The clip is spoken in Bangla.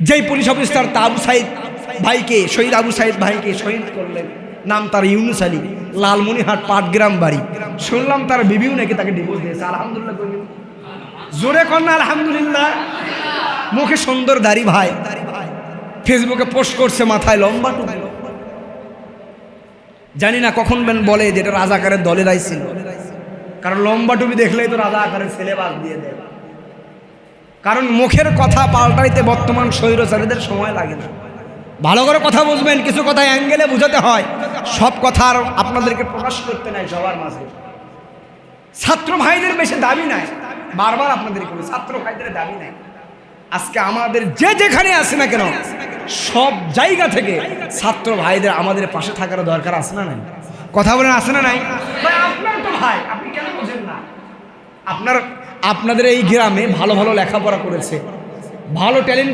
যেই পুলিশ অফিসার তা আবু সাইদ ভাইকে, শহীদ আবু সাইদ ভাইকে শহীদ করলেন, নাম তার ইউনুস আলী, লালমনিরহাট পাটগ্রাম বাড়ি। শুনলাম তার বিবিও নাকি তাকে ডিভোর্স দিয়েছে। আলহামদুলিল্লাহ, জোরে কন্যা আলহামদুলিল্লাহ। মুখে সুন্দর দাড়ি ভাই, ফেসবুকে পোস্ট করছে, মাথায় লম্বা টুপি। জানি না কখন বলে যে এটা রাজাকারের দলেরাই ছিল, কারণ লম্বা টুপি দেখলেই তো রাজাকারের ছেলে বাদ দিয়ে দেয়। কারণ মুখের কথা পাল্টাইতে বর্তমান স্বৈরাচারীদের সময় লাগে না। ভালো করে কথা বুঝবেন, কিছু কথা অ্যাঙ্গেলে বুঝাতে হয়, সব কথা আর আপনাদেরকে প্রকাশ করতে নাই সবার মাঝে। ছাত্র ভাইদের বেশি দাবি নাই, বারবার আপনাদেরকে বলি, ছাত্র ভাইদের দাবি নাই। আজকে আমাদের যে যেখানে আছে না কেন, সব জায়গা থেকে ছাত্র ভাইদের আমাদের পাশে থাকার দরকার আছে না নাই? কথা বলেন, আছে না নাই? ভাই আপনার তো ভাই, আপনি কেন বুঝেন না? আপনাদের এই গ্রামে ভালো ভালো লেখাপড়া করেছে, ভালো ট্যালেন্ট